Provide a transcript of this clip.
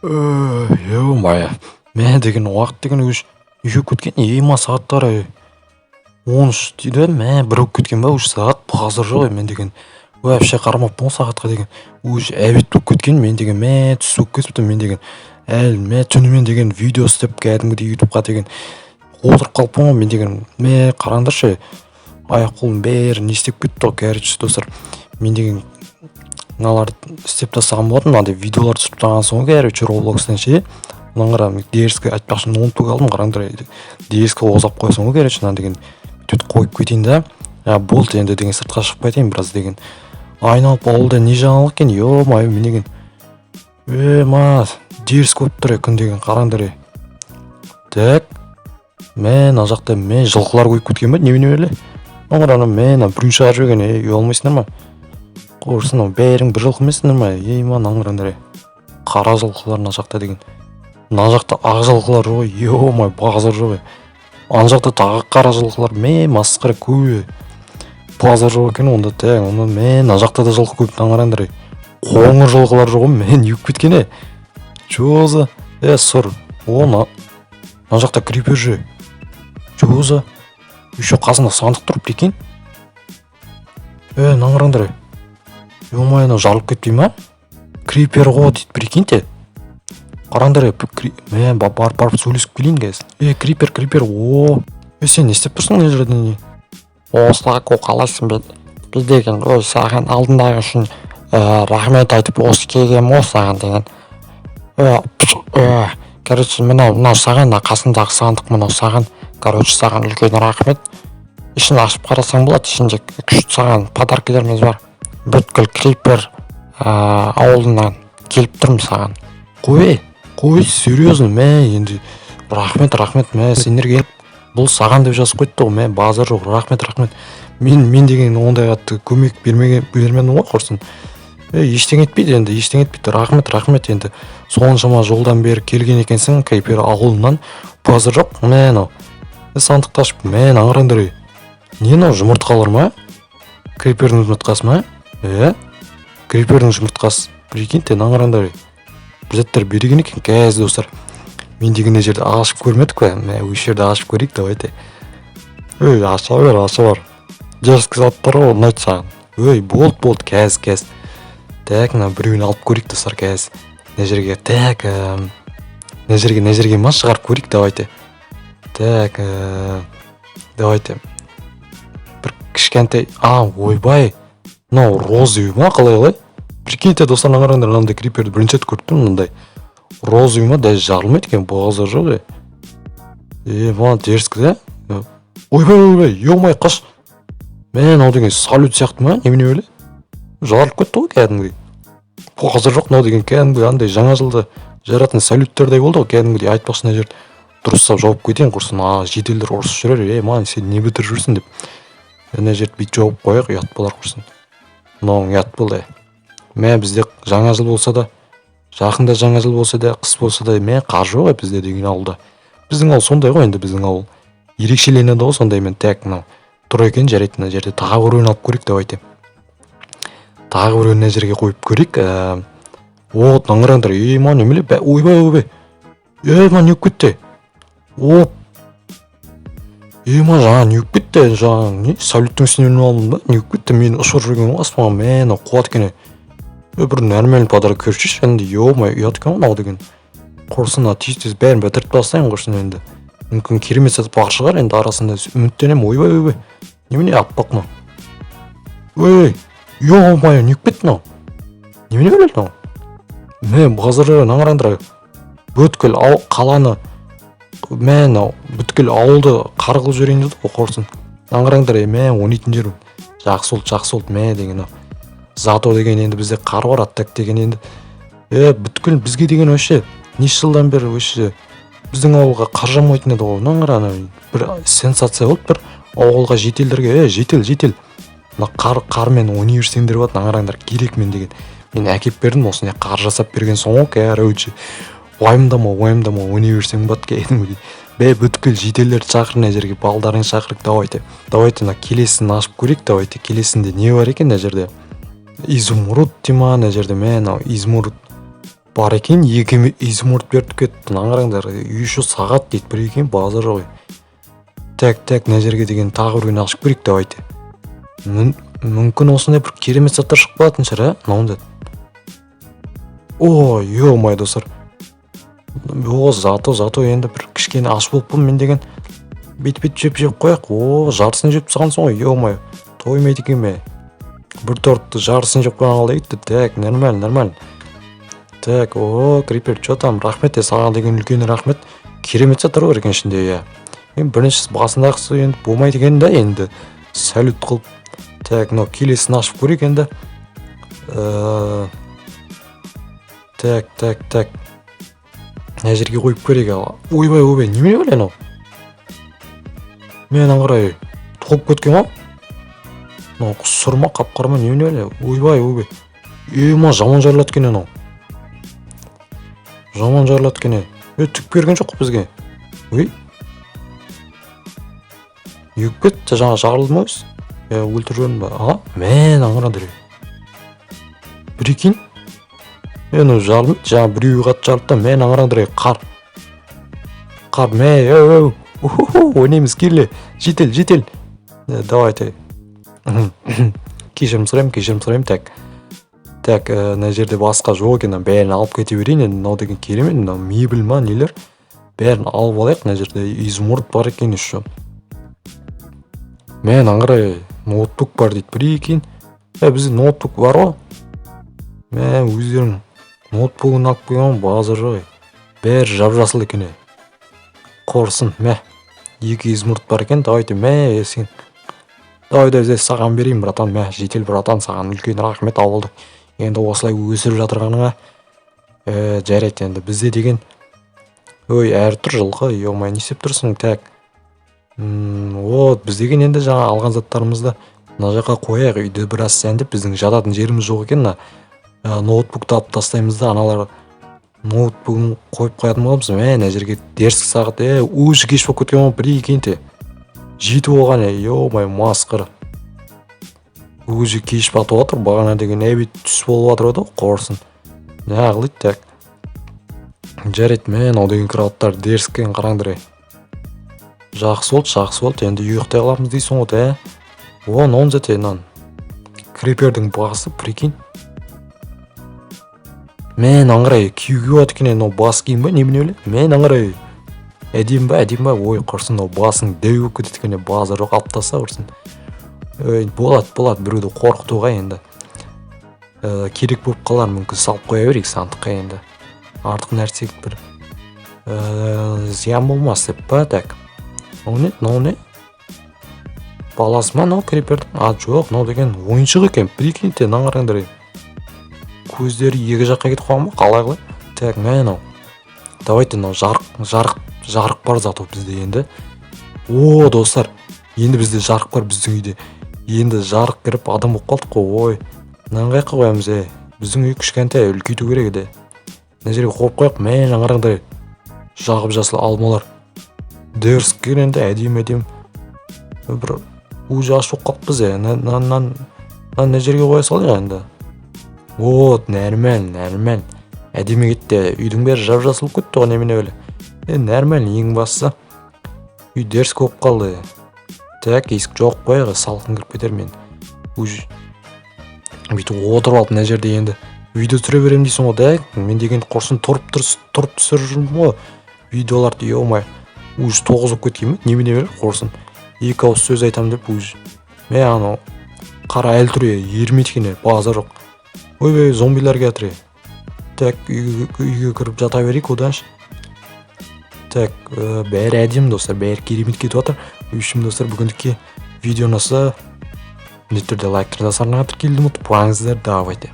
Ё-моё. Мен деген уақыт деген уже үйге кеткен ема сағаттар 13 дейді мен бір болып кеткен ба уже сағат қазір жоқ мен деген вообще қарамаппын ғой сағатқа деген уже обед болып кеткен мен деген түс болып кетіпті мен деген әлі мен түнімен деген видео істеп кәдімгідей ютубқа деген отырып қалыппын ғой мен деген қараңдаршы аяқ қолым бәрі не істеп кетті ғой короче достар мен деген мыналарды істеп тастаған болатын мынандай видеоларды түсіріп тастаған соң короче роблокстан ше мынаны қара dsк айтпақшы ноутбук алдым қараңдар dsк озап қоясың ғой короче мына деген бүйтіп қойып кетейін да болды енді деген сыртқа шығып кетейін біраз деген айналып ауылда не жаңалық екен ё-моё мен деген дерск болып тұр күн деген қараңдар так мен мына жақта мен жылқылар көйіп кеткен ба немене ана мен біреу шығарып жіберген ұялмайсыңдар ма қорсын бәрің бір жылқы емессіңдер ма мынаның қараңдар қара жылқылар мына жақта деген мына жақта ақ жылқылар ғой ё-моё базар жоқ ана жақта тағы қара жылқылар масқара көбе базар жоқ екен онда онда мына жақта да жылқы көп мына қараңдар қоңыр жылқылар жоқ мен үйіп кеткен чё за сұр мына жақта крипер же чё за еще қасында сандық тұр прикинь мына қараңдар ё-моё анау жарылып кетпей ма крипер ғой дейді прикиньте қараңдар мен барып сөйлесіп келейін қазір крипер сен не істеп тұрсың мына жерде осылаку қалайсың бе деген саған алдындағы үшін рахмет айтып осы келгенмін ғой саған деген короче мынау саған қасындағы сандық мынау саған короче саған үлкен рахмет ішін ашып қарасаң болады ішінде күшті саған подаркаларымыз бар бүткіл крипер ауылынан келіп тұрмын саған қой серьезно енді рахмет сендерге бұл саған деп жазып қойыпты ғой базар жоқ рахмет мен деген ондай қатты көмек бермедім ғой құрсын ештеңе етпейді енді рахмет енді соншама жолдан бері келген екенсің крипер ауылынан базар жоқ мынау сандықты ашып қараңдар не мынау жұмыртқалар ма крипердің жұмыртқасы ма крипердің жұмыртқасы прикиньте мына қараңдар бір заттар берген екен қазір достар мен деген мына жерде ашып көрмедік па осы жерде ашып көрейік давайте аша бер дерзкий заттар ғой ұнайды саған болды қазір так мына біреуін алып көрейік достар қазір мына жерге ма шығарып көрейік давайте так давайте бір кішкентай ойбай мынау розовый ма қалай прикиньте достар мына қараңдар мынандай криперді бірінші рет көріп тұрмын мынандай розовый ма даже жарылмайды екен базар жоқ мына дерзкий да ойбай ё-моё қаш мынау деген салют сияқты ма немене жарылып кетті ғой кәдімгідей базар жоқ мынау деген кәдімгі андай жаңа жылда жаратын салюттердей болды ғой кәдімгідей айтпақшы мына жерді дұрыстап жауып кетейін құрсын жеделдер ұрысып жүрер сен не бітіріп жүрсің деп мына жерді бүйтіп жауып қояйық ұят болар құрсын мынауың ұят болды бізде жаңа жыл болса да жақында жаңа жыл болса да қыс болса да қар жоқ бізде деген ауылда біздің ауыл сондай ғой енді біздің ауыл ерекшеленеді ғой сондаймен так мынау тұр екен жарайды мына жерде тағы біреуін алып көрейік давайте тағы біреуін мына жерге қойып көрейік мына қараңдар немеле ойбай мына не болып кетті жаңа не болып кетті жаңа салюттың үстіне алдым ба не болып кетті мені ұшырып жүрген ғой аспанға мынау қуат екен бір нормальный подарок көрсеші енді ё-моё ұят екен ғой мынау деген құрсын тез бәрін бітіріп тастайын құрсын енді мүмкін керемет сатпақ шығар енді арасында үміттенемін ойбай немене аппақ мынау ё-моё не болып кетті мынау немене мынау базар мына қараңдар бүткіл қаланы мынау бүткіл ауылды қар қылып жіберейін деді ғой құрсын мына қараңдар ойнайтын жерім жақсы болды деген зато деген енді бізде қар бар аттак деген енді бүткіл бізге деген вообще неше жылдан бері вообще біздің ауылға қар жаумайтын еді ғой мына қара бір сенсация болды бір ауылға жетелдерге жетел мына қармен университеттер болады мына қараңдар керек мен деген мен әкеп бердім осындай қар жасап берген соң ғой короче уайымдама университетің бат кәдімгідей бүткіл жетелерді шақыр мына жерге балдарың шақырып давайте мына келесін ашып көрейік давайте келесінде не бар екен мына жерде изумруд дей ма мына жерде мынау изумруд бар екен, екеуіме изумруд беріп кетті. Мына қараңдар, үй іші сағат дейді, бір екен базар ғой. Так, мына жерге деген тағы біреуін ашып көрейік давайте. Мүмкін осындай бір керемет заттар шығып қалатын шығар, мынауында. О, ё-май достар. О, зато енді бір кішкене аш болып мен деген бет жеп қояқ. О, жарысын жеп тастағансың ғой, ё-май. Тоймайды екен бе. Бір тортты жарысын жеп қойған қалай кетті. Так, нормально. Так, о, крипер, чё там? Рахмет, саған деген үлкен рахмет. Керемет заттар бар екен ішінде, иә. Мен біріншісі басындағысы енді болмайды екен да, енді салют қылып. Так, мынау келесін ашып көрейік енді. Так. Мына жерге қойып көрейік. Ойбай, немене бәле анау? Мен аңғарай толып кеткен ғой. Мынау сұр ма, қап-қара ма, немене бәле? Ойбай. Ма жаман жарылады екен анау. Түк берген жоқ бізге. Ой. Үйіп кетті, жаңа жарылды ма өз? Өлтірген ба? Аға, мен аңғарадыр. Бір екен? Мен өз жарылмайды, жаңа біреуі қат жарылды да, мен аңғарадыр. Қар, мен, ойнаймыз, келі. Жетел. Давайте. Кешірім сұрайым, так. Так, мына жерде басқа жоқ екен, бәрін алып кете берейін. Енді мынау деген керемет, мынау мебель ма, нелер? Бәрін алып алайық, мына жерде изумруд бар екен еще. Мен аңғарай, ноутбук бар дейді, бір екен. Бізде ноутбук бар ғой. Мен өздерің ноутбугын алып қойған базар ғой. Бәрі жап-жасыл екен. Қорсын, екі изумруд бар екен, давайте, сен. Давай, саған берейін, братан, жетел братан, саған үлкен рахмет алды. Енді осылай өсіріп жатырғаныңа жарайды енді. Бізде деген әр түр жылқы, ё-май, не істеп тұрсың? Так. Біз деген енді жаңа алған заттарымызды мына жаққа қояйық. Үйде біраз сәндеп, біздің жататын жеріміз жоқ екен. Ноутбукты алып тастаймыз да, аналар ноутбугын қойып қоятын боламыз. Мына жерге дерсік сағат, өзі кеш болып кеткен бір екен те. Жеті болған, ё-май, масқыр. Өзі кеш батып отыр, бағана деген әбет түс болып отыр еді, қорсын. Не ағылайды, так. Жарайды, мен ол деген крауттар дерсіккен қараңдыр. Жақсы болды, енді үйіқтай қаламыз дейсің ғой, он зәтенан. Крипердің басы, прикинь. Мен аңғырай, күйге бат екен, бас киім ба, немене өлі? Мен аңғырай, әдем ба, ой, құрсын, басың дөу кетеді екен, базар жоқ алып тастаса құрсын. Болады, біреуді қорқытуға енді. Керек болып қалар, мүмкін салып қоя берейік сандыққа енді. Артық нәрсек бір зиян болмас деп па, так. Мынау не? Баласы ма, мынау крипердің? Жоқ, мынау деген ойыншық екен, прикиньте, наңғараңдар. Көздері екі жаққа кетіп қалған ба, қалай? Так, мынау. Давайте, мынау жарық бар зато бізде енді. Достар, енді бізде жарық бар біздің үйде. Енді жарық кіріп адам болып қалдық қой. Мынаны қайыққа қоямыз, біздің үй кішкентай, үлкейту керек еді. Мына жерге қойып қояйық, мен аңғараңдай жағып жасыл алмалар. Дерскен енді әдем. Бір өзі аш болып қалыппыз, мына жерге қоя салайық енді. Нормально. Әдеме кетті, үйдің бәрі жап-жасыл кетті ғой, немене өлі. Нормально, ең басса. Үй дерс көп қалды. Так, есік жоқ қойығы, салқын кіріп кетер мен. Бүйтіп отырып алып мына жерде енді видео түсіре беремін дейсің ғой, мен деген құрсын тұрып түсіріп жүрмін ғой. Видеоларды, ё-май, 9 болып кеткен, немене берер құрсын. 2 ауыз сөз айтам деп Мен анау қара әл түре, ермейді базар жоқ. Ой, зомбилар келатыр. Так, үйге кіріп жата берейік оданшы. Так, бәрі әдем достар, бәрі керемет кетіп отыр. Үшім достар, бүгіндікке видео ұнаса, міндетті түрде лайктар жасарыңызды келдім ұмытпаңыздар, давайте.